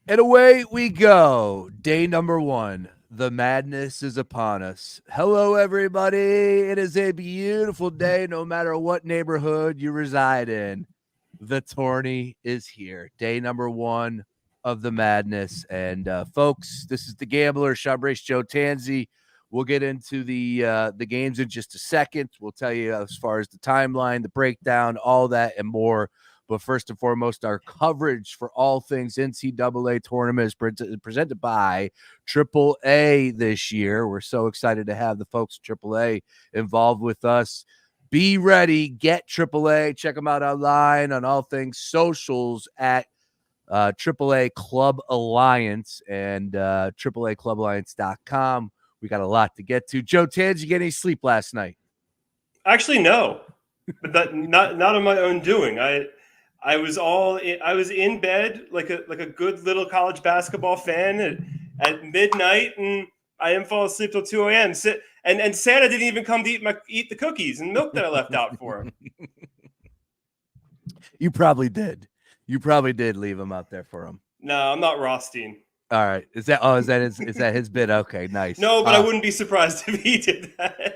And away we go. Day number 1. The madness is upon us. Hello, everybody. It is a beautiful day, no matter what neighborhood you reside in. The tourney is here. Day number 1 of the madness. And folks, this is the Gambler, Brace Joe Tansey. We'll get into the games in just a second. We'll tell you as far as the timeline, the breakdown, all that and more. But first and foremost, our coverage for all things NCAA tournament is presented by AAA this year. We're so excited to have the folks at AAA involved with us. Be ready, get AAA. Check them out online on all things socials at AAA Club Alliance and AAAClubAlliance.com. We got a lot to get to. Joe Tans, you get any sleep last night? Actually, no, but that not on my own doing. I was in bed like a good little college basketball fan at midnight, and I didn't fall asleep till 2 a.m. And Santa didn't even come to eat the cookies and milk that I left out for him. You probably did. You probably did leave him out there for him. No, I'm not Rothstein. All right. Is that his bid? Okay, nice. No, but I wouldn't be surprised if he did that.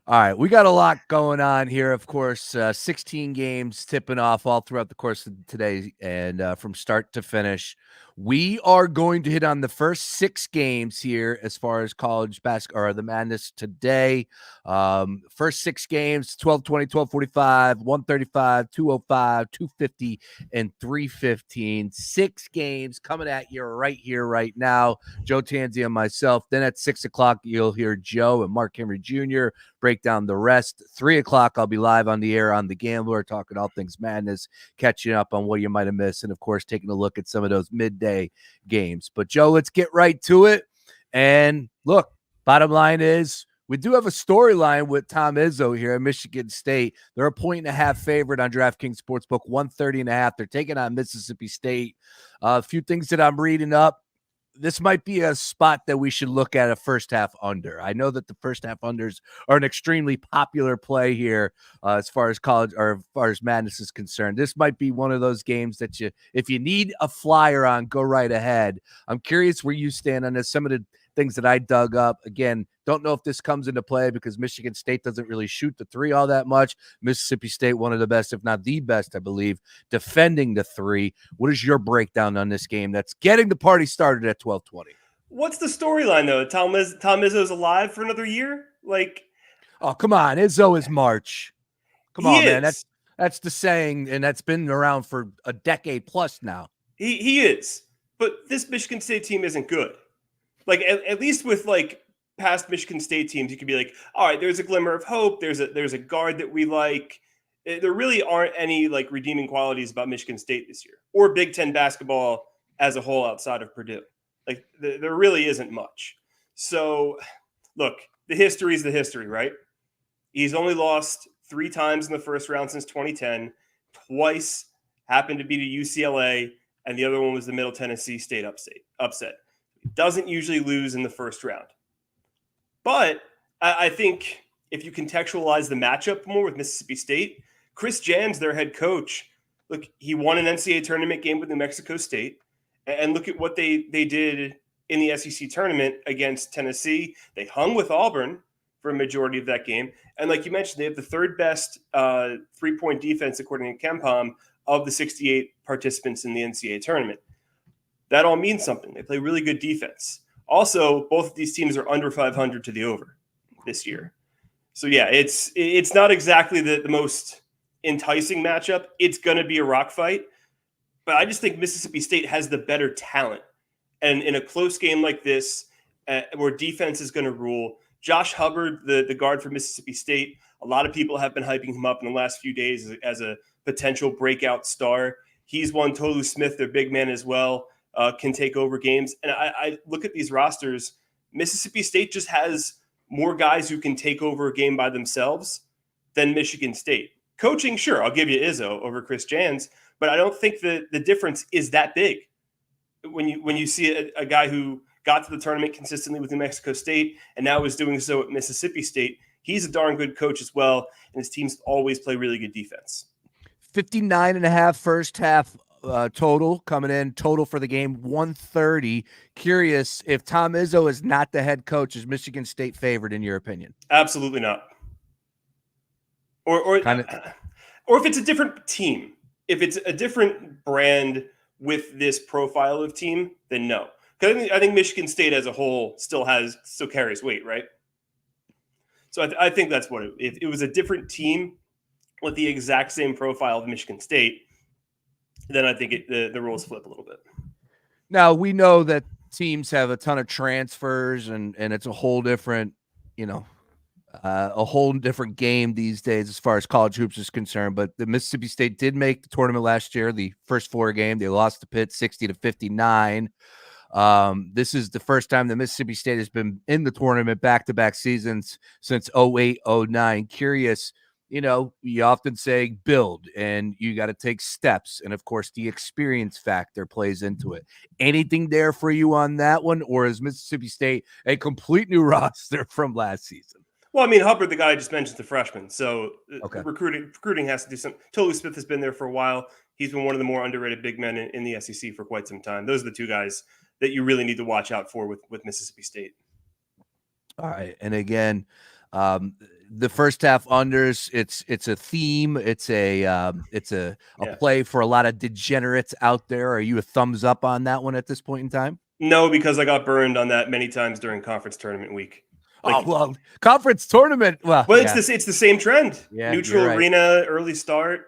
All right, we got a lot going on here. Of course, 16 games tipping off all throughout the course of today and from start to finish. We are going to hit on the first 6 games here as far as college basketball or the madness today. First 6 games, 12:20, 12:45, 135, 205, 250, and 315. 6 games coming at you right here, right now. Joe Tansey and myself. Then at 6 o'clock, you'll hear Joe and Mark Henry Jr. break down the rest. 3 o'clock, I'll be live on the air on The Gambler, talking all things madness, catching up on what you might have missed, and, of course, taking a look at some of those midday games. But, Joe, let's get right to it. And, look, bottom line is we do have a storyline with Tom Izzo here at Michigan State. They're a 1.5 favorite on DraftKings Sportsbook, 130.5. They're taking on Mississippi State. A few things that I'm reading up. This might be a spot that we should look at a first half under. I know that the first half unders are an extremely popular play here as far as college or as far as madness is concerned. This might be one of those games that if you need a flyer on, go right ahead. I'm curious where you stand on this. Some of the things that I dug up, again, don't know if this comes into play because Michigan State doesn't really shoot the 3 all that much. Mississippi State, one of the best, if not the best, I believe, defending the 3. What is your breakdown on this game that's getting the party started at 12:20? What's the storyline though? Tom Izzo's alive for another year? Like, oh, come on, Izzo is March. Come on, man. Is. That's the saying, and that's been around for a decade plus now. He is, but this Michigan State team isn't good. Like at least with like past Michigan State teams, you could be like, all right, there's a glimmer of hope. There's a guard that we like. There really aren't any like redeeming qualities about Michigan State this year or Big Ten basketball as a whole outside of Purdue. Like there really isn't much. So look, the history is the history, right? He's only lost 3 times in the first round since 2010. Twice happened to be to UCLA, and the other one was the Middle Tennessee State upset. Doesn't usually lose in the first round. But I think if you contextualize the matchup more with Mississippi State, Chris Jans, their head coach, look, he won an NCAA tournament game with New Mexico State. And look at what they did in the SEC tournament against Tennessee. They hung with Auburn for a majority of that game. And like you mentioned, they have the 3rd best 3-point defense, according to KenPom, of the 68 participants in the NCAA tournament. That all means something. They play really good defense. Also, both of these teams are under 500 to the over this year. So, yeah, it's not exactly the most enticing matchup. It's going to be a rock fight. But I just think Mississippi State has the better talent. And in a close game like this, where defense is going to rule, Josh Hubbard, the guard for Mississippi State, a lot of people have been hyping him up in the last few days as a potential breakout star. He's one. Tolu Smith, their big man as well, can take over games. And I look at these rosters. Mississippi State just has more guys who can take over a game by themselves than Michigan State. Coaching, sure, I'll give you Izzo over Chris Jans, but I don't think the difference is that big. When you see a guy who got to the tournament consistently with New Mexico State and now is doing so at Mississippi State, he's a darn good coach as well, and his teams always play really good defense. 59.5 first half total coming in. Total for the game 130. Curious if Tom Izzo is not the head coach, is Michigan State favored in your opinion? Absolutely not. Or Kind of. or if it's a different team, if it's a different brand with this profile of team, then no. Because I think Michigan State as a whole still carries weight, right? So I think that's what if it was a different team with the exact same profile of Michigan State, then I think the roles flip a little bit. Now we know that teams have a ton of transfers, and it's a whole different, a whole different game these days as far as college hoops is concerned. But the Mississippi State did make the tournament last year, the first 4 game. They lost to Pitt 60-59. This is the first time that Mississippi State has been in the tournament back-to-back seasons since 08-09. Curious, you often say build and you got to take steps. And of course, the experience factor plays into it. Anything there for you on that one? Or is Mississippi State a complete new roster from last season? Well, I mean, Hubbard, the guy I just mentioned, the freshman. So Okay. recruiting has to do something. Tolu Smith has been there for a while. He's been one of the more underrated big men in the SEC for quite some time. Those are the 2 guys that you really need to watch out for with Mississippi State. All right. And again, the first half unders, it's a theme. It's a play for a lot of degenerates out there. Are you a thumbs up on that one at this point in time? No, because I got burned on that many times during conference tournament week. Conference tournament. Well, it's the same trend. Yeah, neutral arena, early start.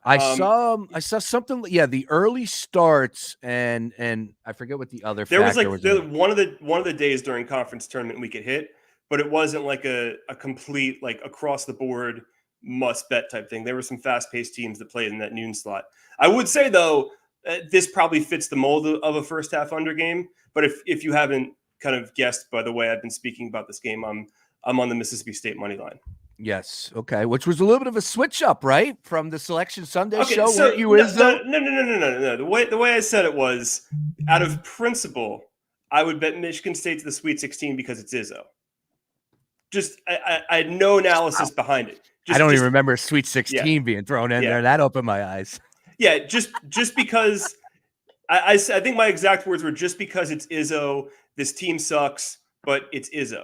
I saw something. Yeah, the early starts and I forget what the other. There was one of the days during conference tournament week it hit, but it wasn't like a complete like across the board must bet type thing. There were some fast paced teams that played in that noon slot. I would say though, this probably fits the mold of a first half under game. But if you haven't kind of guessed by the way I've been speaking about this game, I'm on the Mississippi State money line. Yes. Okay. Which was a little bit of a switch up, right, from the Selection Sunday show. So weren't you Izzo? No. The way I said it was, out of principle, I would bet Michigan State to the Sweet 16 because it's Izzo. Just I had no analysis behind it. I don't even remember Sweet 16 being thrown in there. That opened my eyes. Yeah, just because I think my exact words were just because it's Izzo, this team sucks, but it's Izzo,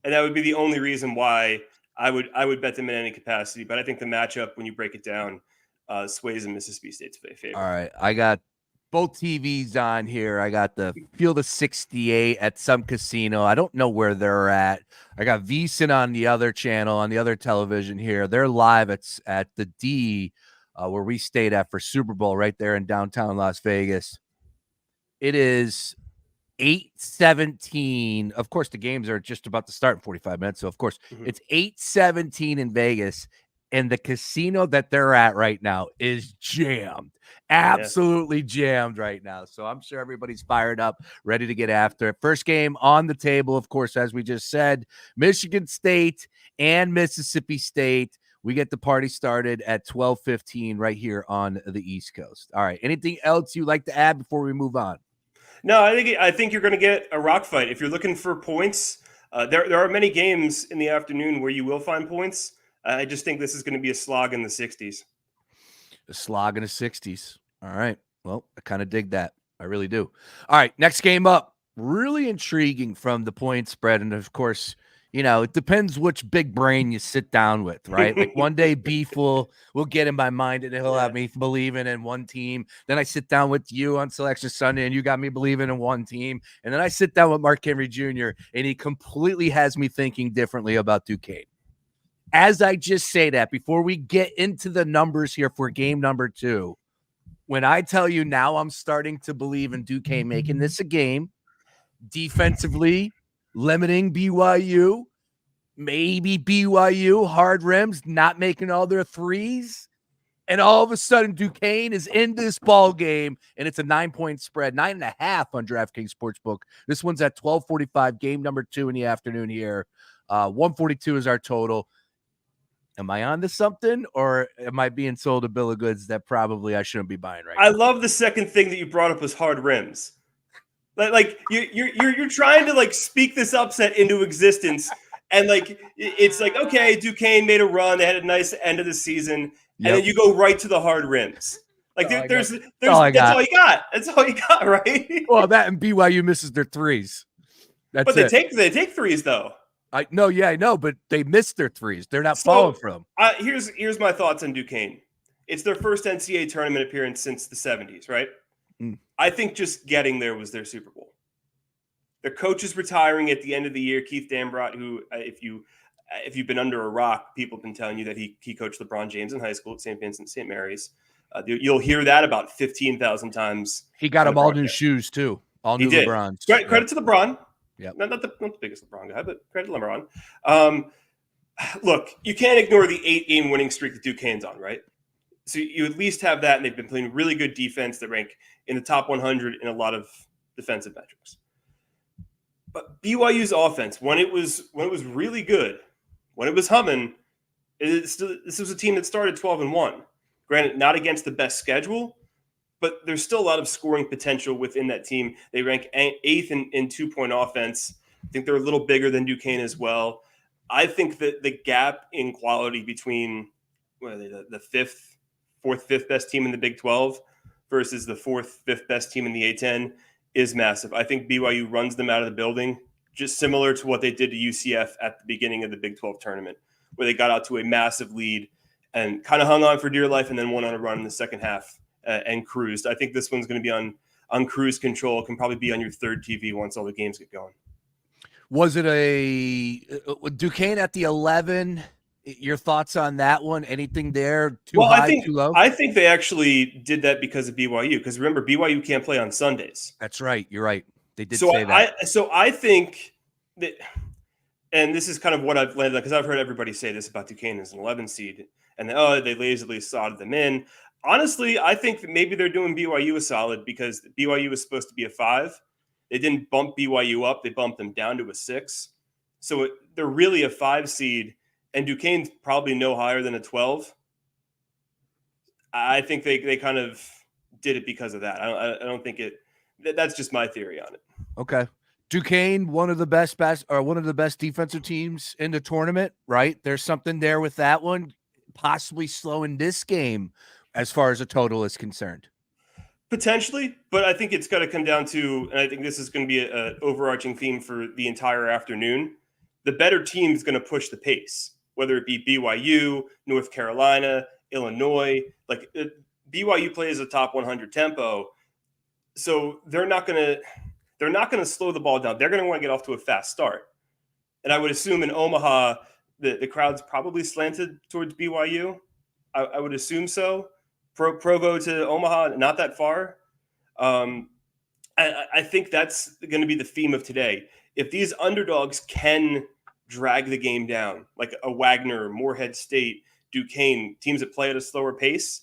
and that would be the only reason why I would bet them in any capacity. But I think the matchup, when you break it down, sways in Mississippi State's favor. All right, I got both TVs on here. I got the Field of 68 at some casino. I don't know where they're at. I got VSiN on the other channel, on the other television here. They're live at the D, where we stayed at for Super Bowl, right there in downtown Las Vegas. It is 8:17. Of course, the games are just about to start in 45 minutes. So, of course, it's 8:17 in Vegas. And the casino that they're at right now is jammed. Absolutely jammed right now. So I'm sure everybody's fired up, ready to get after it. First game on the table, of course, as we just said, Michigan State and Mississippi State. We get the party started at 12:15 right here on the East Coast. All right. Anything else you'd like to add before we move on? No, I think you're going to get a rock fight. If you're looking for points, there are many games in the afternoon where you will find points. I just think this is going to be a slog in the 60s. A slog in the 60s. All right. Well, I kind of dig that. I really do. All right. Next game up. Really intriguing from the point spread. And of course, it depends which big brain you sit down with, right? Like one day Beef will get in my mind and he'll have me believing in one team. Then I sit down with you on Selection Sunday and you got me believing in one team. And then I sit down with Mark Henry Jr. and he completely has me thinking differently about Duquesne. As I just say that, before we get into the numbers here for game number 2, when I tell you now I'm starting to believe in Duquesne making this a game, defensively, limiting BYU, maybe BYU, hard rims, not making all their threes, and all of a sudden Duquesne is in this ball game, and it's a 9-point spread, 9.5 on DraftKings Sportsbook. This one's at 12:45, game number 2 in the afternoon here. 142 is our total. Am I on to something, or am I being sold a bill of goods that probably I shouldn't be buying right now? I love the second thing that you brought up was hard rims. Like you're trying to like speak this upset into existence, and like it's like, okay, Duquesne made a run, they had a nice end of the season, and then you go right to the hard rims. Like Oh, there's that's all I that's got. all you got. That's all you got, right? Well, that and BYU misses their threes. That's But it. they take threes though. I know, but they missed their threes. They're not falling So for them. here's my thoughts on Duquesne. It's their first NCAA tournament appearance since the 70s, right? Mm. I think just getting there was their Super Bowl. Their coach is retiring at the end of the year, Keith Dambrot, who, if you've been under a rock, people have been telling you that he coached LeBron James in high school at St. Vincent, St. Mary's. You'll hear that about 15,000 times. He got on them the all new broadcast. shoes too. All He new did. LeBrons. Credit to LeBron. Yep. Not the biggest LeBron guy, but credit to LeBron. Look, you can't ignore the 8-game winning streak that Duquesne's on, right? So you at least have that, and they've been playing really good defense that rank in the top 100 in a lot of defensive metrics. But BYU's offense, when it was really good, when it was humming, this was a team that started 12-1. Granted, not against the best schedule, but there's still a lot of scoring potential within that team. They rank 8th in 2-point offense. I think they're a little bigger than Duquesne as well. I think that the gap in quality between the fourth, fifth best team in the Big 12 versus the fourth, fifth best team in the A-10 is massive. I think BYU runs them out of the building, just similar to what they did to UCF at the beginning of the Big 12 tournament, where they got out to a massive lead and kind of hung on for dear life and then went on a run in the second half and cruised. I think this one's going to be on cruise control. It can probably be on your third TV once all the games get going. Was it a Duquesne at the 11? Your thoughts on that one? Anything there? Too high, too low? I think they actually did that because of BYU. Because remember, BYU can't play on Sundays. That's right. You're right. They did say that. So I think that, and this is kind of what I've landed on, because I've heard everybody say this about Duquesne as an 11 seed, and they lazily slotted them in. Honestly, I think that maybe they're doing BYU a solid because BYU was supposed to be a 5. They didn't bump BYU up. They bumped them down to a 6. So they're really a 5 seed, and Duquesne's probably no higher than a 12. I think they kind of did it because of that. I don't think it – that's just my theory on it. Okay. Duquesne, one of the best defensive teams in the tournament, right? There's something there with that one, possibly slowing this game as far as a total is concerned. Potentially, but I think it's got to come down to, and I think this is going to be an overarching theme for the entire afternoon. The better team is going to push the pace, whether it be BYU, North Carolina, Illinois. Like BYU plays a top 100 tempo, so they're not going to slow the ball down. They're going to want to get off to a fast start, and I would assume in Omaha the crowd's probably slanted towards BYU. I would assume so. Provo to Omaha, not that far. I think that's going to be the theme of today. If these underdogs can drag the game down, like a Wagner, Morehead State, Duquesne, teams that play at a slower pace,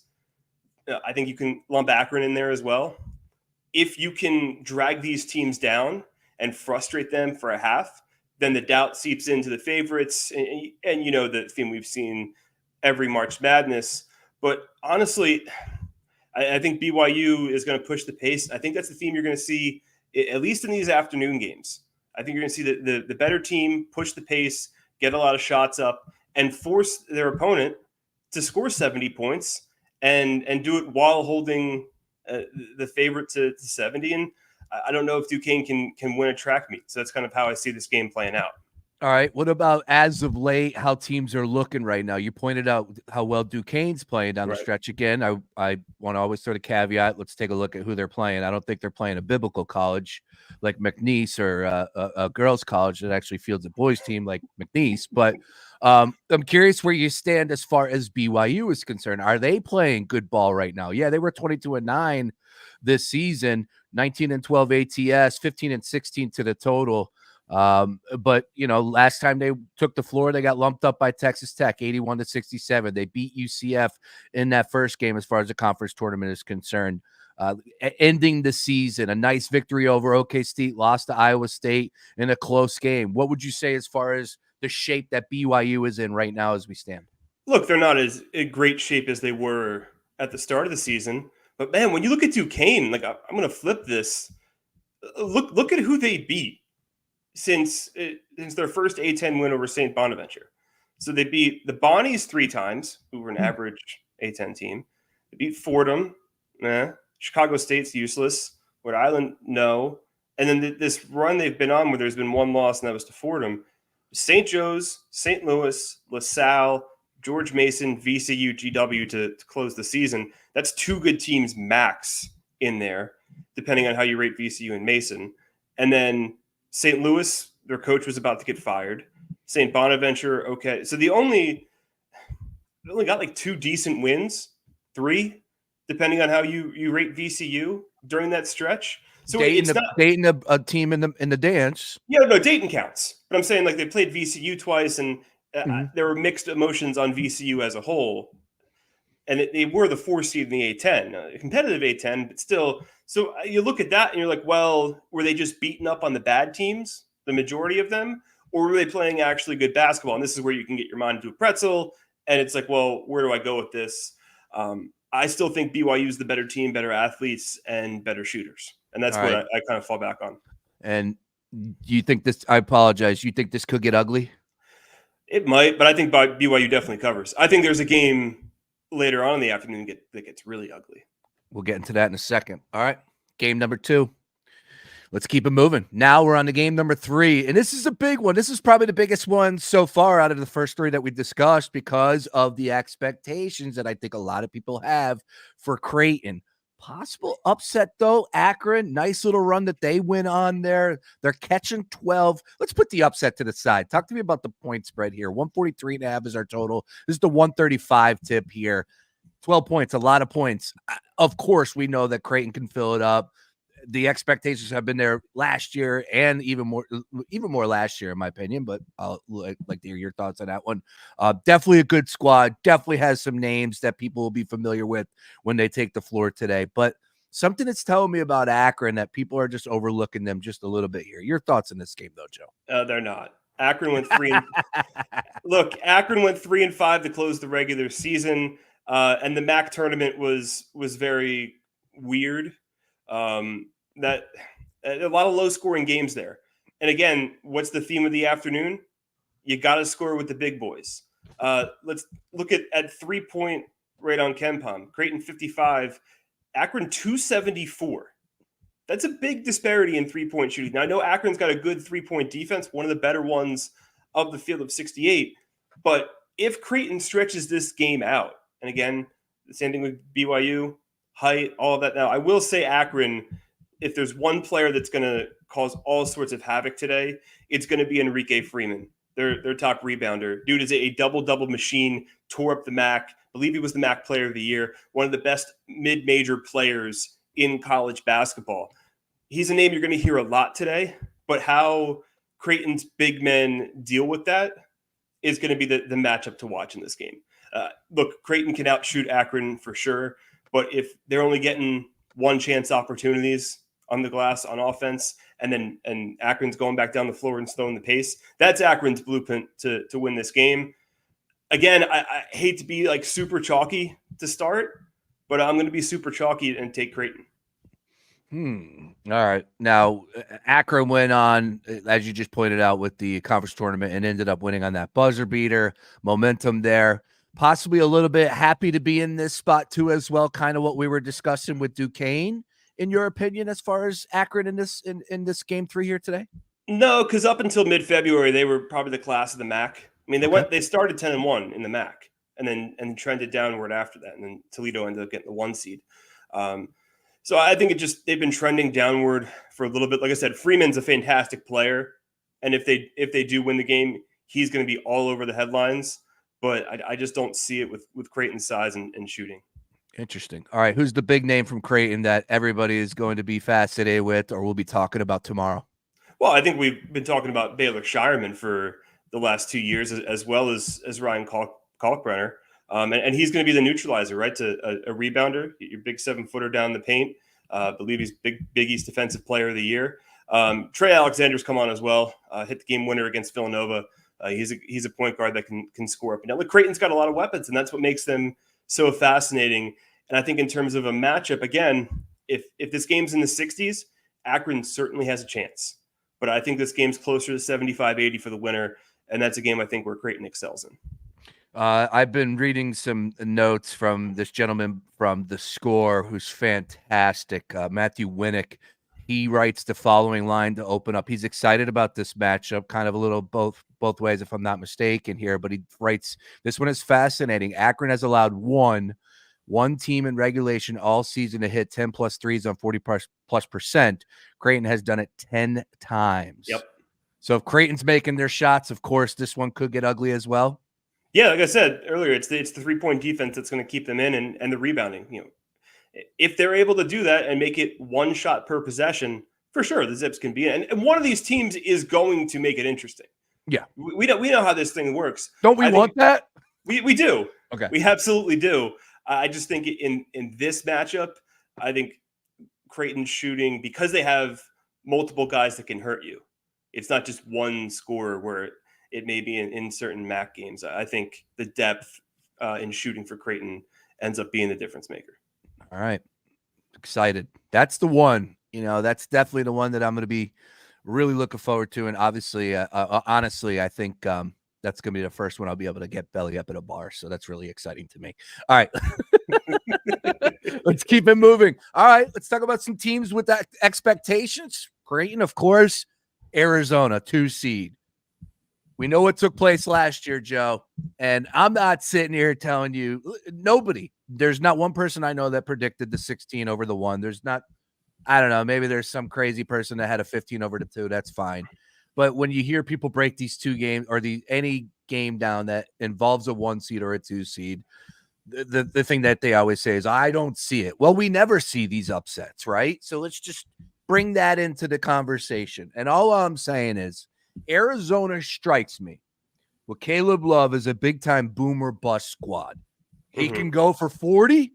I think you can lump Akron in there as well. If you can drag these teams down and frustrate them for a half, then the doubt seeps into the favorites. And you know the theme we've seen every March Madness. But honestly, I think BYU is going to push the pace. I think that's the theme you're going to see, at least in these afternoon games. I think you're going to see the better team push the pace, get a lot of shots up, and force their opponent to score 70 points and do it while holding the favorite to 70. And I don't know if Duquesne can win a track meet. So that's kind of how I see this game playing out. All right. What about as of late, how teams are looking right now? You pointed out how well Duquesne's playing down the stretch again. I want to always throw the caveat. Let's take a look at who they're playing. I don't think they're playing a biblical college like McNeese or a girls' college that actually fields a boys' team like McNeese. But I'm curious where you stand as far as BYU is concerned. Are they playing good ball right now? Yeah, they were 22-9 this season, 19-12 ATS, 15-16 to the total. But last time they took the floor, they got lumped up by Texas Tech, 81-67. They beat UCF in that first game as far as the conference tournament is concerned. Ending the season, a nice victory over OK State, lost to Iowa State in a close game. What would you say as far as the shape that BYU is in right now as we stand? Look, they're not as in great shape as they were at the start of the season. But man, when you look at Duquesne, like I'm going to flip this. Look at who they beat since their first A-10 win over St. Bonaventure. So they beat the Bonnies 3 times, who were an average A-10 team. They beat Fordham. Chicago State's useless. Rhode Island, no. And then this run they've been on where there's been one loss, and that was to Fordham. St. Joe's, St. Louis, LaSalle, George Mason, VCU, GW to close the season. That's 2 good teams max in there, depending on how you rate VCU and Mason. And then St. Louis, their coach was about to get fired. St. Bonaventure, okay. So they only got like 2 decent wins, 3, depending on how you rate VCU during that stretch. So it's not Dayton a team in the dance. Yeah, no, Dayton counts. But I'm saying like they played VCU twice, and there were mixed emotions on VCU as a whole. And they were the 4 seed in the A10, a competitive A10, but still. So you look at that and you're like, well, were they just beaten up on the bad teams, the majority of them, or were they playing actually good basketball? And this is where you can get your mind into a pretzel. And it's like, well, where do I go with this? I still think BYU is the better team, better athletes, and better shooters. And that's what I kind of fall back on. And you think this, I apologize, you think this could get ugly? It might, but I think BYU definitely covers. I think there's a game later on in the afternoon that gets really ugly. We'll get into that in a second. All right. Game number 2. Let's keep it moving. Now we're on to game number 3. And this is a big one. This is probably the biggest one so far out of the first 3 that we discussed because of the expectations that I think a lot of people have for Creighton. Possible upset, though. Akron, nice little run that they went on there. They're catching 12. Let's put the upset to the side. Talk to me about the point spread here. 143.5 is our total. This is the 135 tip here. 12 points, a lot of points. Of course, we know that Creighton can fill it up. The expectations have been there last year and even more last year, in my opinion, but I'll like to hear your thoughts on that one. Definitely a good squad. Definitely has some names that people will be familiar with when they take the floor today. But something that's telling me about Akron that people are just overlooking them just a little bit here. Your thoughts in this game, though, Joe? They're not. Akron went 3 look, Akron went 3-5 to close the regular season. And the MAC tournament was very weird. That a lot of low scoring games there. And again, what's the theme of the afternoon? You got to score with the big boys. Let's look at 3-point rate on KenPom. Creighton 55, Akron 274. That's a big disparity in 3-point shooting. Now I know Akron's got a good 3-point defense, one of the better ones of the field of 68. But if Creighton stretches this game out, and again, the same thing with BYU, height, all of that. Now, I will say Akron, if there's one player that's going to cause all sorts of havoc today, it's going to be Enrique Freeman, their top rebounder. Dude is a double-double machine, tore up the MAC. I believe he was the MAC player of the year, one of the best mid-major players in college basketball. He's a name you're going to hear a lot today, but how Creighton's big men deal with that is going to be the matchup to watch in this game. Look, Creighton can outshoot Akron for sure, but if they're only getting one chance opportunities on the glass on offense, and Akron's going back down the floor and slowing the pace, that's Akron's blueprint to win this game. Again, I hate to be like super chalky to start, but I'm going to be super chalky and take Creighton. All right. Now, Akron went on, as you just pointed out, with the conference tournament and ended up winning on that buzzer beater. Momentum there. Possibly a little bit happy to be in this spot too as well, kind of what we were discussing with Duquesne, in your opinion, as far as Akron in this game 3 here today? No, because up until mid-February, they were probably the class of the MAC. I mean, they started 10-1 in the MAC and trended downward after that. And then Toledo ended up getting the 1 seed. So I think they've been trending downward for a little bit. Like I said, Freeman's a fantastic player. And if they do win the game, he's going to be all over the headlines. But I just don't see it with Creighton's size and shooting. Interesting. All right. Who's the big name from Creighton that everybody is going to be fascinated with or we'll be talking about tomorrow? Well, I think we've been talking about Baylor Shireman for the last 2 years, as well as Ryan Kalkbrenner. And he's going to be the neutralizer, right? To a rebounder, your big 7-footer down the paint. I believe he's Big East Defensive Player of the Year. Trey Alexander's come on as well. Hit the game winner against Villanova. He's a point guard that can score up and down. Look, Creighton's got a lot of weapons, and that's what makes them so fascinating. And I think in terms of a matchup, again, if this game's in the 60s, Akron certainly has a chance. But I think this game's closer to 75-80 for the winner, and that's a game I think where Creighton excels in. I've been reading some notes from this gentleman from The Score, who's fantastic, Matthew Winnick. He writes the following line to open up. He's excited about this matchup, kind of a little both ways, if I'm not mistaken here. But he writes, "This one is fascinating. Akron has allowed one team in regulation all season to hit 10 plus threes on 40+%. Creighton has done it 10 times. Yep. So if Creighton's making their shots, of course, this one could get ugly as well." Yeah, like I said earlier, it's the 3-point defense that's going to keep them in, and the rebounding. If they're able to do that and make it one shot per possession, for sure the Zips can be in. And one of these teams is going to make it interesting. Yeah, we know how this thing works. Don't we want that? We do. Okay, we absolutely do. I just think in this matchup, I think Creighton's shooting, because they have multiple guys that can hurt you. It's not just one scorer where it may be in certain MAC games. I think the depth in shooting for Creighton ends up being the difference maker. All right. Excited. That's the one. That's definitely the one that I'm going to be really looking forward to. And obviously, honestly, I think that's going to be the first one I'll be able to get belly up at a bar. So that's really exciting to me. All right. Let's keep it moving. All right. Let's talk about some teams with that expectations. Creighton, of course. Arizona, 2 seed. We know what took place last year, Joe. And I'm not sitting here telling you, there's not one person I know that predicted the 16 over the 1. There's not, I don't know, maybe there's some crazy person that had a 15 over the 2. That's fine. But when you hear people break these 2 games or any game down that involves a 1 seed or a 2 seed, the thing that they always say is, I don't see it. Well, we never see these upsets, right? So let's just bring that into the conversation. And all I'm saying is, Arizona strikes me with Caleb Love as a big-time boomer bust squad. He can go for 40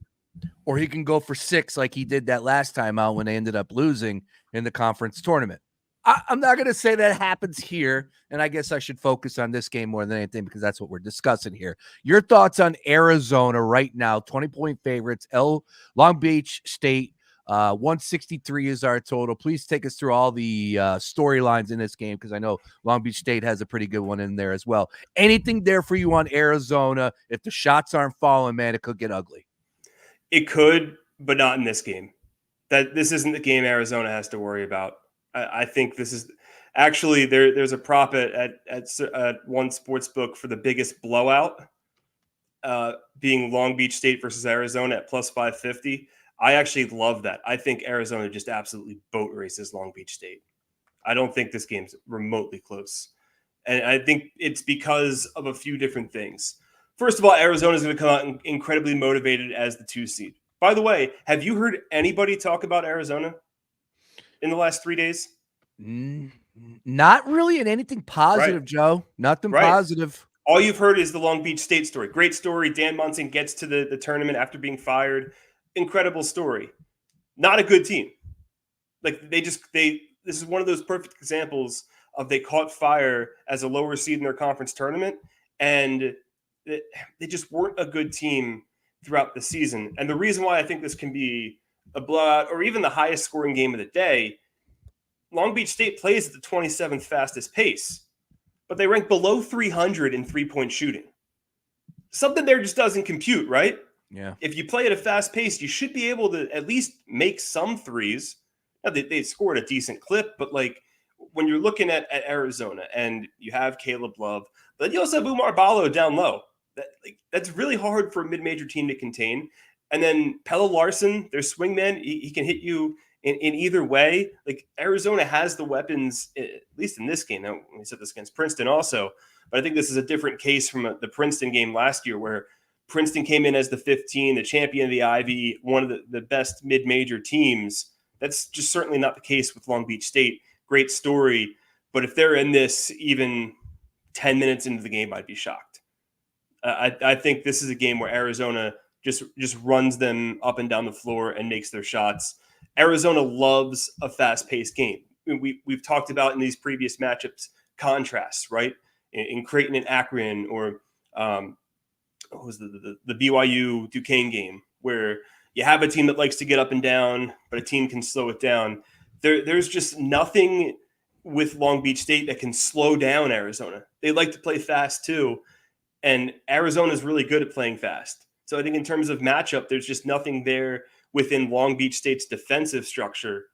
or he can go for 6 like he did that last time out when they ended up losing in the conference tournament. I'm not going to say that happens here, and I guess I should focus on this game more than anything because that's what we're discussing here. Your thoughts on Arizona right now, 20-point favorites, Long Beach State, 163 is our total. Please take us through all the storylines in this game because I know Long Beach State has a pretty good one in there as well. Anything there for you on Arizona? If the shots aren't falling, man, it could get ugly. It could, but not in this game. This isn't the game Arizona has to worry about. I think this is actually there's a prop at one sports book for the biggest blowout, being Long Beach State versus Arizona at plus 550. I actually love that. I think Arizona just absolutely boat races Long Beach State. I don't think this game's remotely close. And I think it's because of a few different things. First of all, Arizona's going to come out incredibly motivated as the 2 seed. By the way, have you heard anybody talk about Arizona in the last 3 days? Not really in anything positive, right. Joe. Nothing positive. All you've heard is the Long Beach State story. Great story. Dan Munson gets to the tournament after being fired. Incredible story. Not a good team. Like this is one of those perfect examples of they caught fire as a lower seed in their conference tournament, and they just weren't a good team throughout the season. And the reason why I think this can be a blowout or even the highest scoring game of the day, Long Beach State plays at the 27th fastest pace, but they rank below 300 in 3-point shooting. Something there just doesn't compute, right? Yeah. If you play at a fast pace, you should be able to at least make some threes. Now, they scored a decent clip, but like when you're looking at Arizona and you have Caleb Love, but you also have Umar Ballo down low. That's really hard for a mid-major team to contain. And then Pella Larson, their swingman, he can hit you in either way. Like Arizona has the weapons, at least in this game. Now, we said this against Princeton also, but I think this is a different case from the Princeton game last year where Princeton came in as the 15, the champion of the Ivy, one of the best mid-major teams. That's just certainly not the case with Long Beach State. Great story. But if they're in this even 10 minutes into the game, I'd be shocked. I think this is a game where Arizona just runs them up and down the floor and makes their shots. Arizona loves a fast-paced game. We've talked about in these previous matchups contrasts, right? In Creighton and Akron, or what was the BYU Duquesne game, where you have a team that likes to get up and down, but a team can slow it down. There's just nothing with Long Beach State that can slow down Arizona. They like to play fast too. And Arizona is really good at playing fast. So I think in terms of matchup, there's just nothing there within Long Beach State's defensive structure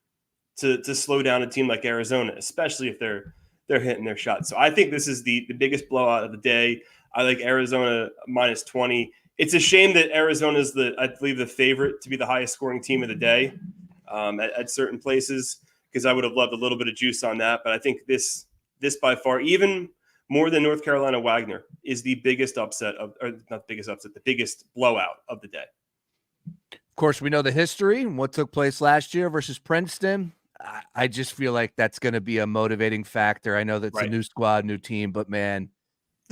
to slow down a team like Arizona, especially if they're hitting their shots. So I think this is the biggest blowout of the day. I like Arizona minus 20. It's a shame that Arizona is I believe the favorite to be the highest scoring team of the day at certain places, because I would have loved a little bit of juice on that. But I think this by far, even more than North Carolina Wagner, is the biggest upset or not the biggest upset, the biggest blowout of the day. Of course, we know the history and what took place last year versus Princeton. I just feel like that's going to be a motivating factor. I know that's a new squad, new team, but man,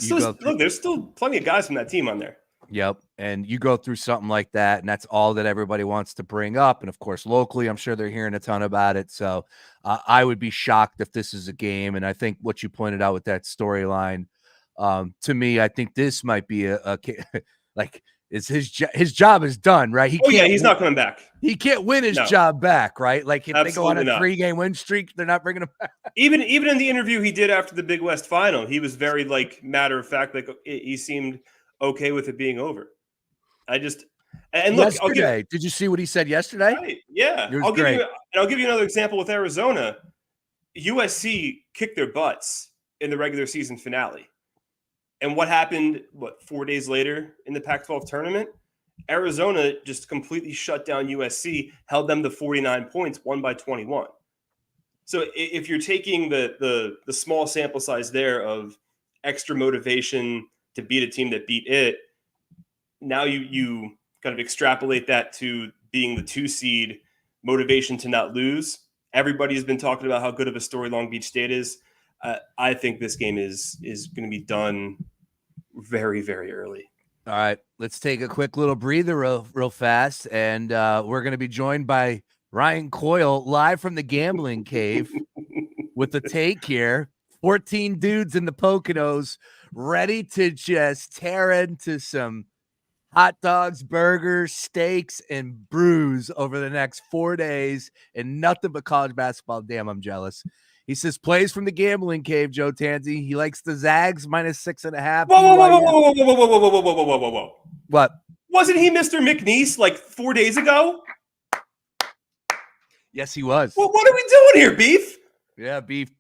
look, there's still plenty of guys from that team on there. Yep. And you go through something like that, and that's all that everybody wants to bring up. And of course, locally, I'm sure they're hearing a ton about it. So I would be shocked if this is a game. And I think what you pointed out with that storyline, to me, I think this might be a like, is his job is done, right? He's not coming back. He can't win his job back, right? Like if Absolutely they go on a 3-game win streak, they're not bringing him back. Even in the interview he did after the Big West final, he was very matter of fact, he seemed okay with it being over. Look, yesterday, did you see what he said yesterday? Right, yeah, I'll give you another example with Arizona. USC kicked their butts in the regular season finale. And what happened, 4 days later in the Pac-12 tournament? Arizona just completely shut down USC, held them to 49 points, won by 21. So if you're taking the small sample size there of extra motivation to beat a team that beat it, now you kind of extrapolate that to being the 2 seed, motivation to not lose. Everybody's been talking about how good of a story Long Beach State is. I think this game is going to be done very, very early. All right, let's take a quick little breather real fast, and we're going to be joined by Ryan Coyle live from the gambling cave with the take here. 14 dudes in the Poconos ready to just tear into some hot dogs, burgers, steaks, and brews over the next 4 days, and nothing but college basketball. Damn, I'm jealous. He says plays from the gambling cave, Joe Tansey. He likes the Zags minus 6.5. Whoa. What? Wasn't he Mr. McNeese 4 days ago? Yes, he was. Well, what are we doing here, Beef? Yeah, Beef.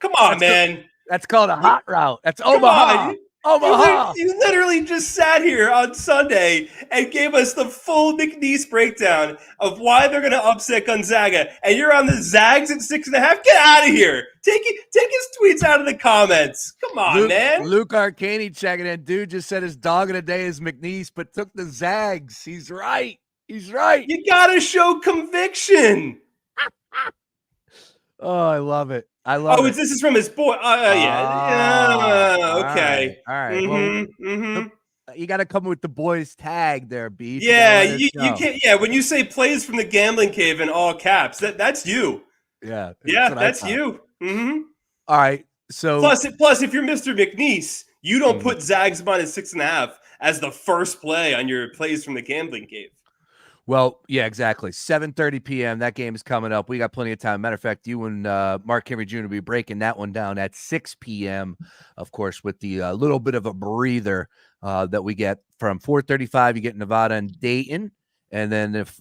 Come on, man. That's called a hot route. That's Omaha. Omaha. You literally just sat here on Sunday and gave us the full McNeese breakdown of why they're going to upset Gonzaga, and you're on the Zags at 6.5. Get out of here! Take his tweets out of the comments. Come on, man. Luke Arcani checking in. Dude just said his dog of the day is McNeese, but took the Zags. He's right. You gotta show conviction. Oh, I love it. This is from his boy. Yeah. Okay. All right. Well, you got to come with the boys tag there, Beef. Yeah, you can't. Yeah, when you say plays from the gambling cave in all caps, that's you. Yeah. That's you. Mm-hmm. All right. So plus, if you're Mr. McNeese, you don't put Zags minus 6.5 as the first play on your plays from the gambling cave. Well, yeah, exactly. 7:30 p.m. That game is coming up. We got plenty of time. Matter of fact, you and Mark Henry Jr. will be breaking that one down at 6 p.m., of course, with the little bit of a breather that we get from 4:35. You get Nevada and Dayton. And then if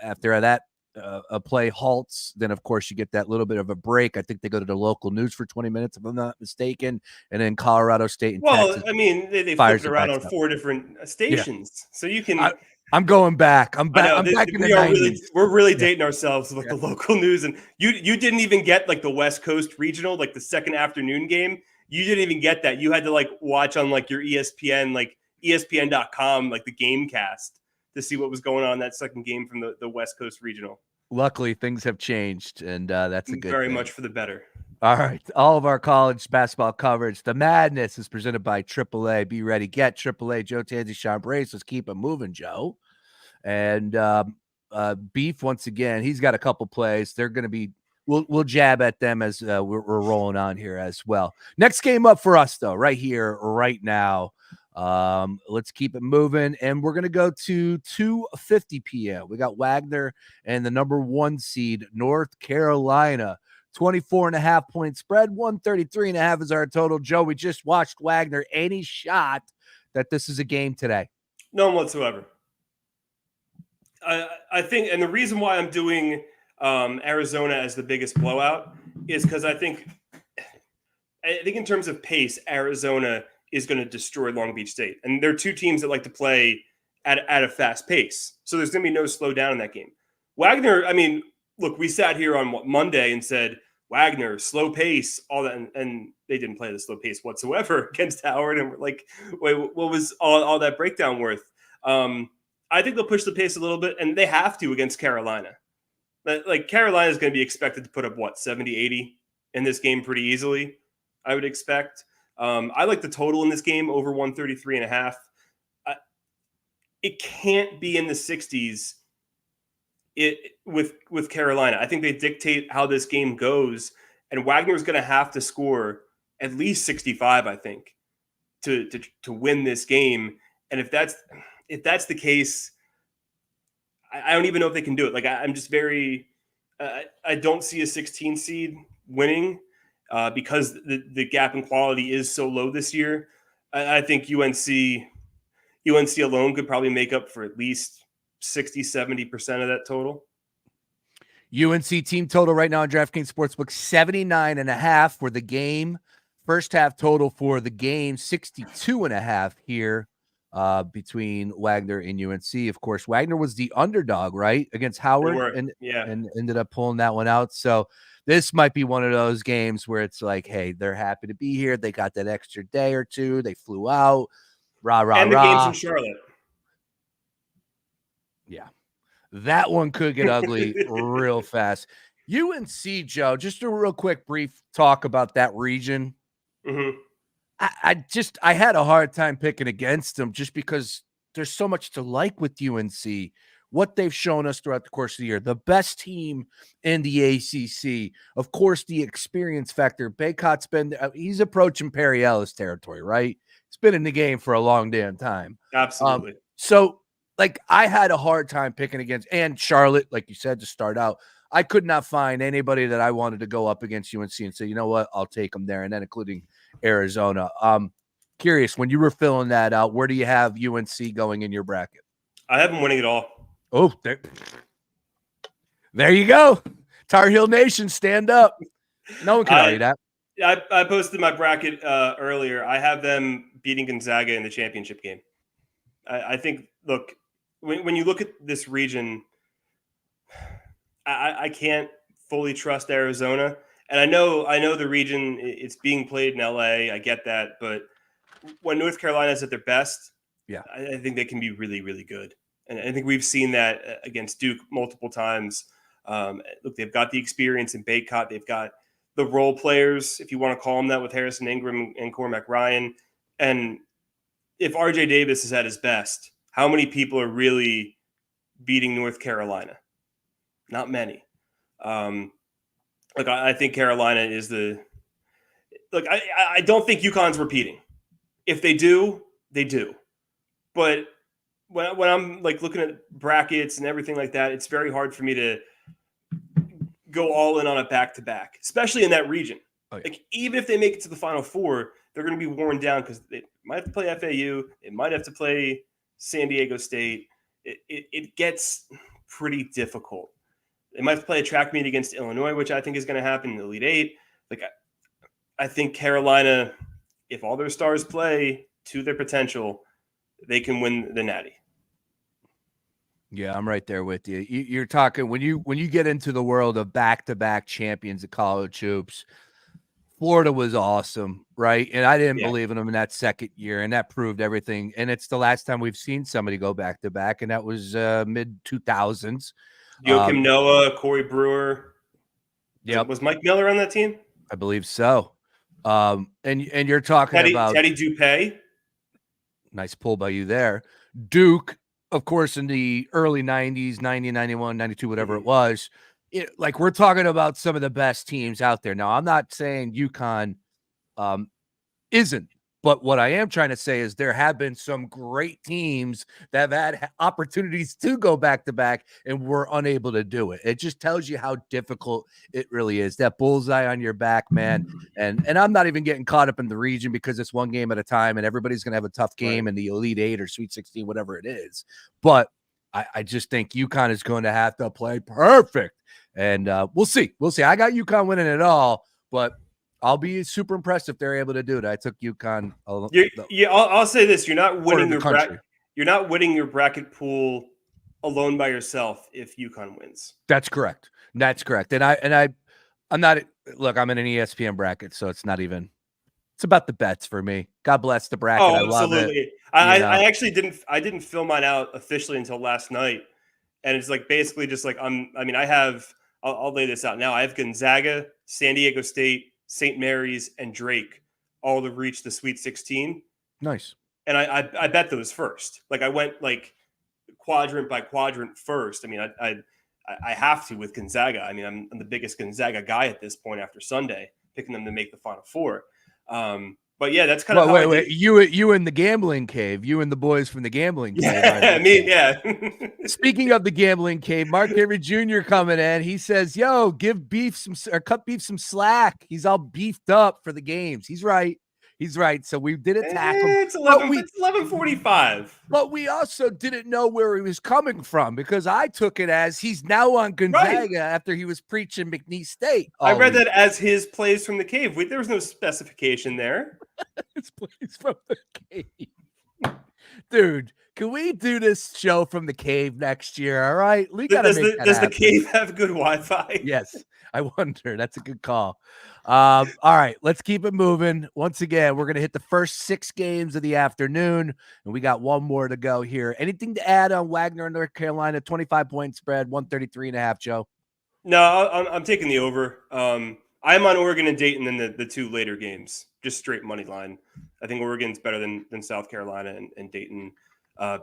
after that a play halts, then, of course, you get that little bit of a break. I think they go to the local news for 20 minutes, if I'm not mistaken. And then Colorado State and Texas. I mean, they flipped it around on 4 different stations. Yeah. So you can I'm going back. I'm back. I'm back in the 90s. We're really dating ourselves with the local news. And you didn't even get the West Coast regional, the second afternoon game. You didn't even get that. You had to watch on your ESPN, ESPN.com, the game cast to see what was going on in that second game from the West Coast regional. Luckily, things have changed, and that's a good very thing. Much for the better. All right. All of our college basketball coverage. The Madness is presented by AAA. Be ready. Get AAA. Joe Tansey, Sean Brace. Let's keep it moving, Joe. And Beef, once again, he's got a couple plays. They're going to be we'll jab at them as we're rolling on here as well. Next game up for us, though, right here, right now. Let's keep it moving, and we're going to go to 2:50 p.m. We got Wagner and the number 1 seed, North Carolina. 24.5 point spread, 133.5 is our total. Joe, we just watched Wagner. Any shot that this is a game today? None whatsoever. I think, and the reason why I'm doing Arizona as the biggest blowout is because I think in terms of pace, Arizona is going to destroy Long Beach State, and they're two teams that like to play at a fast pace. So there's going to be no slowdown in that game. Wagner, I mean, look, we sat here on Monday and said Wagner, slow pace, all that, and they didn't play the slow pace whatsoever against Howard. And we're like, wait, what was all that breakdown worth? I think they'll push the pace a little bit, and they have to against Carolina. Like Carolina is going to be expected to put up, 70, 80 in this game pretty easily, I would expect. I like the total in this game, over 133.5. It can't be in the 60s with Carolina. I think they dictate how this game goes, and Wagner's going to have to score at least 65, I think, to win this game. And if that's the case, I don't even know if they can do it. Like I'm just very, I don't see a 16 seed winning because the gap in quality is so low this year. I think UNC alone could probably make up for at least 60-70% of that total. UNC team total right now on DraftKings Sportsbook, 79.5 for the game. First half total for the game, 62.5 here between Wagner and UNC. Of course, Wagner was the underdog, right, against Howard, and ended up pulling that one out. So this might be one of those games where it's like, hey, they're happy to be here. They got that extra day or two. They flew out. Rah, rah, and the rah. game's in Charlotte. Yeah. That one could get ugly real fast. UNC, Joe, just a real quick brief talk about that region. Mm-hmm. I had a hard time picking against them just because there's so much to like with UNC, what they've shown us throughout the course of the year. The best team in the ACC. Of course, the experience factor. Baycott's he's approaching Perry Ellis territory, right? He's been in the game for a long damn time. Absolutely. So, like, I had a hard time picking against, and Charlotte, like you said, to start out, I could not find anybody that I wanted to go up against UNC and say, you know what, I'll take them there, and then including Arizona. Curious, when you were filling that out, where do you have UNC going in your bracket? I have them winning it all. Oh, there you go. Tar Heel Nation, stand up. No one can argue that. I posted my bracket earlier. I have them beating Gonzaga in the championship game. I think, look, when you look at this region, I can't fully trust Arizona. And I know the region, it's being played in LA. I get that. But when North Carolina is at their best, yeah, I think they can be really, really good. And I think we've seen that against Duke multiple times. Look, they've got the experience in Baycott. They've got the role players, if you want to call them that, with Harrison Ingram and Cormac Ryan. And if RJ Davis is at his best, how many people are really beating North Carolina? Not many. I think Carolina is I don't think UConn's repeating. If they do, they do. But when I'm like looking at brackets and everything like that, it's very hard for me to go all in on a back-to-back, especially in that region. Oh, yeah. Like, even if they make it to the Final Four, they're going to be worn down because they might have to play FAU. They might have to play San Diego State. It gets pretty difficult. They might have to play a track meet against Illinois, which I think is going to happen in the Elite Eight. Like, I think Carolina, if all their stars play to their potential, they can win the Natty. Yeah, I'm right there with you. You're talking when you get into the world of back-to-back champions of college hoops. Florida was awesome, right? And I didn't believe in them in that second year, and that proved everything. And it's the last time we've seen somebody go back-to-back, and that was mid-2000s. Joakim Noah, Corey Brewer. Yep. Was Mike Miller on that team? I believe so. And you're talking about Teddy Dupay. Nice pull by you there. Duke, of course, in the early 90s, 90, 91, 92, whatever it was. Like, we're talking about some of the best teams out there. Now, I'm not saying UConn isn't But what I am trying to say is there have been some great teams that have had opportunities to go back to back and were unable to do it. It just tells you how difficult it really is. That bullseye on your back, man. And I'm not even getting caught up in the region because it's one game at a time and everybody's going to have a tough game in the Elite Eight or Sweet 16, whatever it is. But I just think UConn is going to have to play perfect. And we'll see. We'll see. I got UConn winning it all, but I'll be super impressed if they're able to do it. I took UConn. I'll say this: you're not winning your bracket. You're not winning your bracket pool alone by yourself if UConn wins. That's correct. That's correct. And I'm not. Look, I'm in an ESPN bracket, so it's not even. It's about the bets for me. God bless the bracket. Oh, I love absolutely. it. I actually didn't fill mine out officially until last night, and it's like basically just like I'll lay this out now. I have Gonzaga, San Diego State, St. Mary's, and Drake all to reach the Sweet 16. Nice. And I bet those first. Like I went like quadrant by quadrant first. I mean, I have to with Gonzaga. I mean, I'm the biggest Gonzaga guy at this point after Sunday, picking them to make the Final Four. But yeah, that's kind of wait. You in the gambling cave. You and the boys from the gambling cave. Yeah, me. Yeah. Speaking of the gambling cave, Mark Henry Jr. coming in. He says, "Yo, give cut beef some slack. He's all beefed up for the games. He's right. He's right. So we did attack him. It's 11:45. But we also didn't know where he was coming from because I took it as he's now on Gonzaga after he was preaching McNeese State. I read that as his plays from the cave. There was no specification there. His plays from the cave. Dude, can we do this show from the cave next year? All right. We got to make that Does happen. the cave have good Wi-Fi? Yes. I wonder. That's a good call. All right, let's keep it moving. Once again, we're going to hit the first 6 games of the afternoon, and we got one more to go here. Anything to add on Wagner, North Carolina, 25-point spread, 133.5, Joe? No, I'm taking the over. I'm on Oregon and Dayton in the 2 later games, just straight money line. I think Oregon's better than South Carolina, and Dayton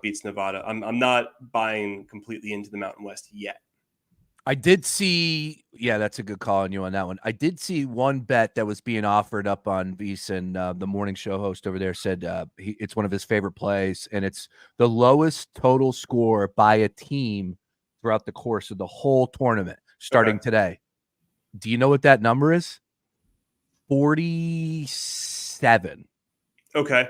beats Nevada. I'm not buying completely into the Mountain West yet. I did see, that's a good call on you on that one. I did see one bet that was being offered up on VSiN. The morning show host over there said it's one of his favorite plays, and it's the lowest total score by a team throughout the course of the whole tournament starting today. Do you know what that number is? 47. Okay.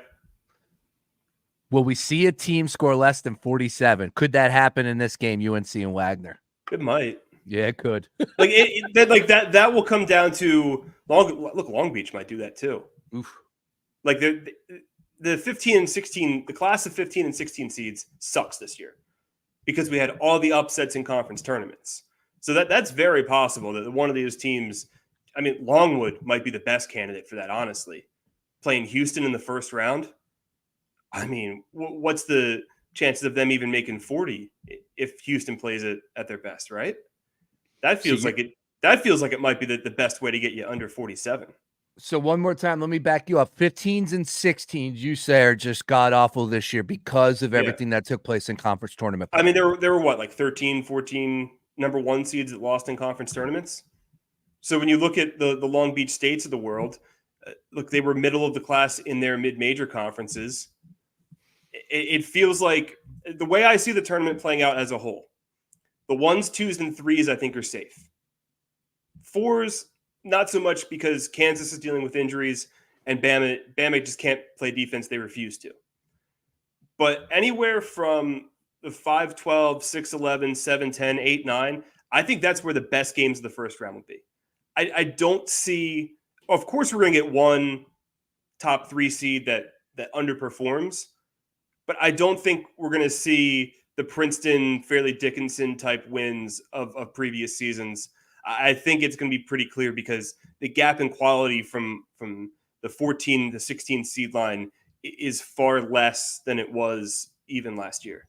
Will we see a team score less than 47? Could that happen in this game, UNC and Wagner? It might. Yeah, it could. That will come down to Long Beach might do that too. Oof. Like the 15 and 16, the class of 15 and 16 seeds sucks this year because we had all the upsets in conference tournaments. So that's very possible that one of these teams, I mean, Longwood might be the best candidate for that, honestly. Playing Houston in the first round. I mean, what's the chances of them even making 40 if Houston plays it at their best, right? That feels like it might be the best way to get you under 47. So one more time, let me back you up. 15s and 16s, you say, are just god awful this year because of everything that took place in conference tournament play. I mean, there were what, like 13, 14 number 1 seeds that lost in conference tournaments. So when you look at the Long Beach States of the world, look, they were middle of the class in their mid-major conferences. It feels like the way I see the tournament playing out as a whole, the 1s, 2s, and 3s I think are safe. 4s, not so much because Kansas is dealing with injuries and Bama just can't play defense. They refuse to. But anywhere from the 5-12, 6-11, 7-10, 8-9, I think that's where the best games of the first round will be. I don't see, of course, we're going to get one top 3 seed that underperforms. But I don't think we're going to see the Princeton, Fairleigh Dickinson type wins of previous seasons. I think it's going to be pretty clear because the gap in quality from the 14 to 16 seed line is far less than it was even last year.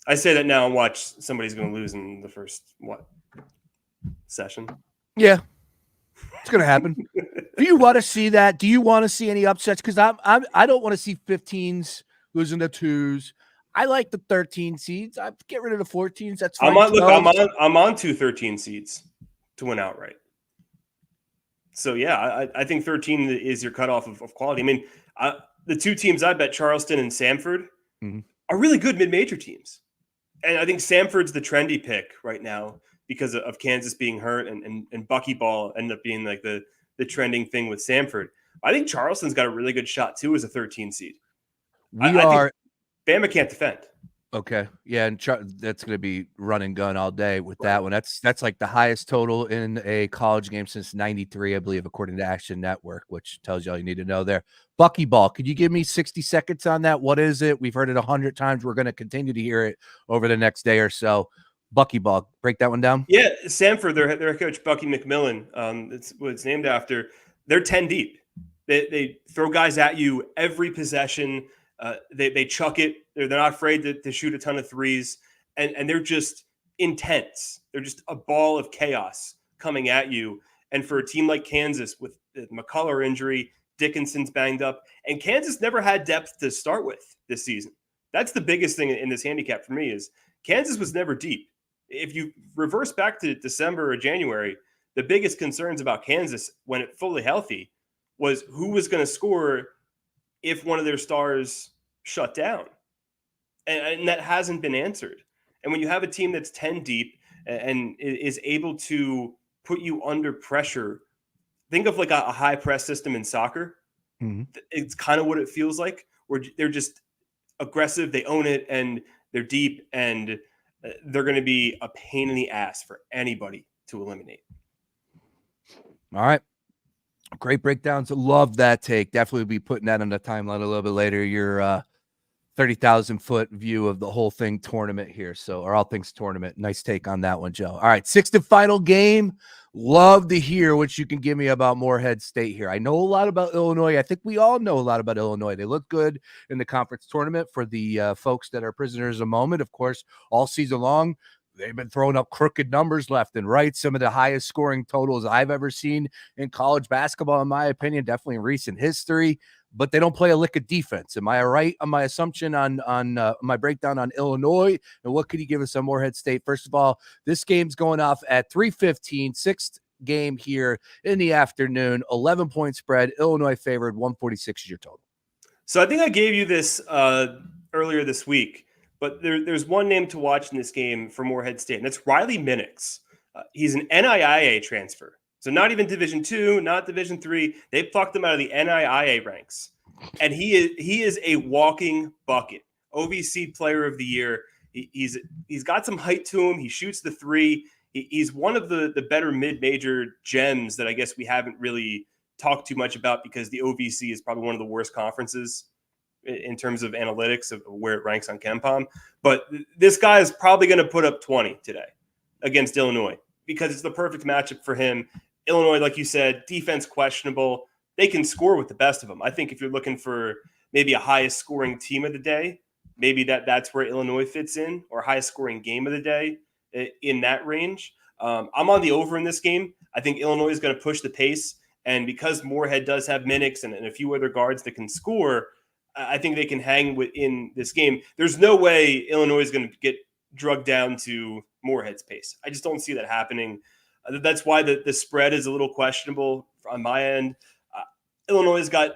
I say that now and watch somebody's going to lose in the first, session? Yeah. It's going to happen. Do you want to see that? Do you want to see any upsets? Because I don't want to see 15s losing to 2s. I like the 13 seeds. I get rid of the 14s. That's fine. I'm on 2 13 seeds to win outright. So yeah, I think 13 is your cutoff of quality. I mean, the two teams I bet, Charleston and Samford, are really good mid-major teams. And I think Samford's the trendy pick right now because of Kansas being hurt and buckyball ended up being like the trending thing with Samford. I think Charleston's got a really good shot too as a 13 seed. I think Bama can't defend. Okay. Yeah, and that's going to be run and gun all day with that one. That's like the highest total in a college game since 93, I believe, according to Action Network, which tells you all you need to know there. Buckyball, could you give me 60 seconds on that? What is it? We've heard it 100 times. We're going to continue to hear it over the next day or so. Buckyball, break that one down. Yeah, Samford, their coach, Bucky McMillan, it's what it's named after. They're 10 deep. They throw guys at you every possession. They chuck it. They're not afraid to shoot a ton of threes, and they're just intense. They're just a ball of chaos coming at you. And for a team like Kansas with the McCullough injury, Dickinson's banged up, and Kansas never had depth to start with this season. That's the biggest thing in this handicap for me is Kansas was never deep. If you reverse back to December or January, the biggest concerns about Kansas when it fully healthy was who was going to score if one of their stars shut down. And that hasn't been answered. And when you have a team that's 10 deep and is able to put you under pressure, think of like a high press system in soccer. It's kind of what it feels like, where they're just aggressive, they own it, and they're deep, and they're going to be a pain in the ass for anybody to eliminate. All right. Great breakdowns. Love that take. Definitely be putting that on the timeline a little bit later. Your 30,000 foot view of the whole thing tournament here. So, or all things tournament. Nice take on that one, Joe. All right. 6th and final game. Love to hear what you can give me about Morehead State here. I know a lot about Illinois. I think we all know a lot about Illinois. They look good in the conference tournament for the folks that are prisoners of the moment. Of course, all season long, they've been throwing up crooked numbers left and right. Some of the highest scoring totals I've ever seen in college basketball, in my opinion, definitely in recent history. But they don't play a lick of defense. Am I right on my assumption on my breakdown on Illinois? And what could you give us on Morehead State? First of all, this game's going off at 3:15, 6th game here in the afternoon, 11-point spread. Illinois favored, 146 is your total. So I think I gave you this earlier this week, but there's one name to watch in this game for Morehead State, and that's Riley Minix. He's an NIIA transfer. So not even Division II, not Division III. They plucked him out of the NIIA ranks. And he is a walking bucket. OVC Player of the Year. He's got some height to him. He shoots the three. He's one of the better mid-major gems that I guess we haven't really talked too much about because the OVC is probably one of the worst conferences in terms of analytics of where it ranks on KenPom. But this guy is probably going to put up 20 today against Illinois because it's the perfect matchup for him. Illinois, like you said, defense questionable. They can score with the best of them. I think if you're looking for maybe a highest scoring team of the day, maybe that's where Illinois fits in, or highest scoring game of the day in that range. I'm on the over in this game. I think Illinois is going to push the pace. And because Morehead does have Minix and a few other guards that can score, I think they can hang within this game. There's no way Illinois is going to get drugged down to Morehead's pace. I just don't see that happening. That's why the spread is a little questionable on my end. Illinois has got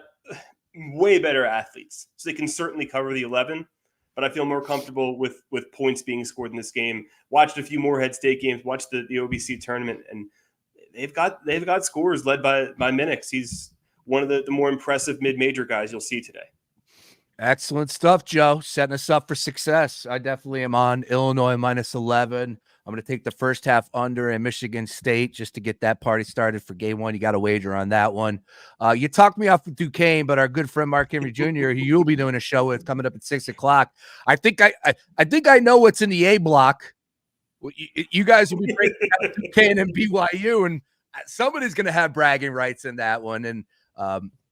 way better athletes, so they can certainly cover the 11. But I feel more comfortable with points being scored in this game. Watched a few Morehead State games, watched the OVC tournament, and they've got scores led by Minix. He's one of the more impressive mid-major guys you'll see today. Excellent stuff, Joe. Setting us up for success. I definitely am on Illinois minus 11. I'm going to take the first half under in Michigan State just to get that party started for game one. You got a wager on that one. You talked me off with Duquesne, but our good friend Mark Henry Jr., who you'll be doing a show with coming up at 6 o'clock. I think I know what's in the A block. You guys will be breaking out Duquesne and BYU, and somebody's going to have bragging rights in that one. And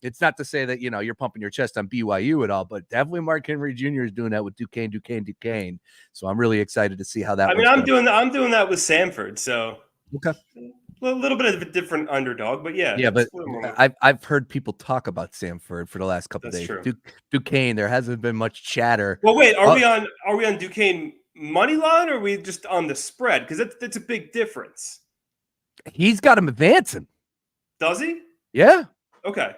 it's not to say that, you're pumping your chest on BYU at all, but definitely Mark Henry Jr. is doing that with Duquesne. So I'm really excited to see how that. I'm doing that with Samford. So okay, a little bit of a different underdog, but yeah. But I've heard people talk about Samford for the last couple of days. Duquesne, there hasn't been much chatter. Well, wait, are we on Duquesne money line, or are we just on the spread? Because that's a big difference. He's got him advancing. Does he? Yeah. Okay.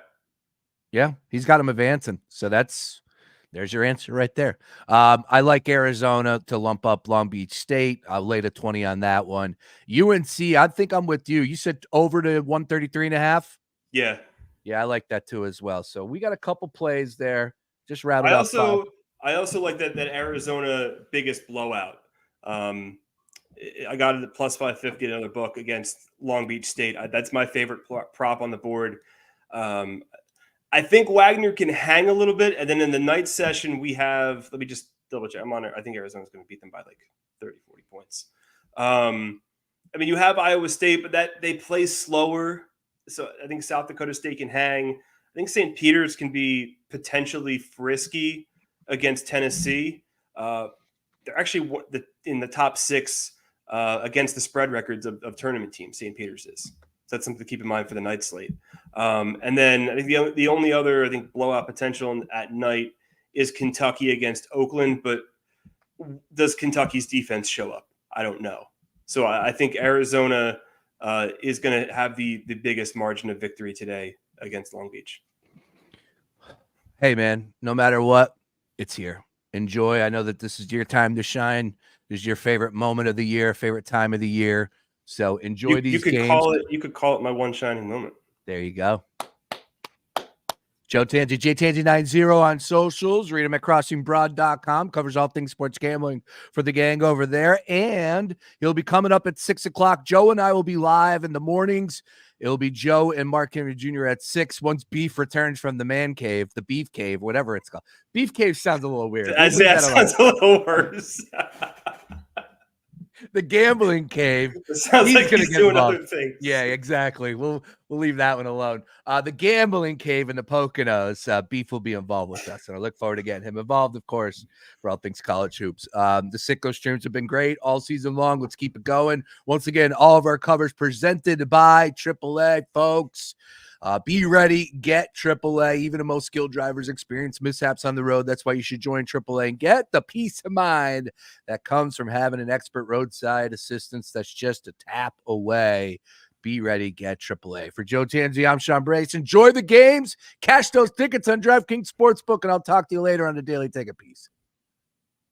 Yeah. He's got him advancing. So there's your answer right there. I like Arizona to lump up Long Beach State. I'll lay the 20 on that one. UNC, I think I'm with you. You said over to 133.5. Yeah. Yeah, I like that too as well. So we got a couple plays there. Just routed I off five. also like that Arizona biggest blowout. I got it at plus 550 another book against Long Beach State. That's my favorite prop on the board. I think Wagner can hang a little bit, and then in the night session we have. Let me just double check. I'm on it. I think Arizona's going to beat them by like 30, 40 points. I mean, you have Iowa State, but that they play slower. So I think South Dakota State can hang. I think St. Peter's can be potentially frisky against Tennessee. They're actually in the top 6 against the spread records of tournament teams. St. Peter's is. So that's something to keep in mind for the night slate. And then I think the only other blowout potential at night is Kentucky against Oakland. But does Kentucky's defense show up? I don't know. So I think Arizona is going to have the biggest margin of victory today against Long Beach. Hey, man, no matter what, it's here. Enjoy. I know that this is your time to shine. This is your favorite moment of the year, favorite time of the year. So enjoy these games. You could call it my one shining moment. There you go. Joe Tansey, JTansey90 on socials. Read him at crossingbroad.com. Covers all things sports gambling for the gang over there. And he'll be coming up at 6 o'clock. Joe and I will be live in the mornings. It'll be Joe and Mark Henry Jr. at 6 once Beef returns from the man cave, the beef cave, whatever it's called. Beef cave sounds a little weird. That sounds a little worse. The gambling cave. It sounds like he's doing other things. Yeah, exactly. We'll leave that one alone. The gambling cave in the Poconos. Beef will be involved with us, and I look forward to getting him involved, of course, for all things college hoops. The Sicko streams have been great all season long. Let's keep it going. Once again, all of our covers presented by AAA, folks. Be ready, get AAA. Even the most skilled drivers experience mishaps on the road. That's why you should join AAA and get the peace of mind that comes from having an expert roadside assistance that's just a tap away. Be ready, get AAA. For Joe Tansey, I'm Sean Brace. Enjoy the games. Cash those tickets on DraftKings Sportsbook, and I'll talk to you later on the Daily Ticket Piece.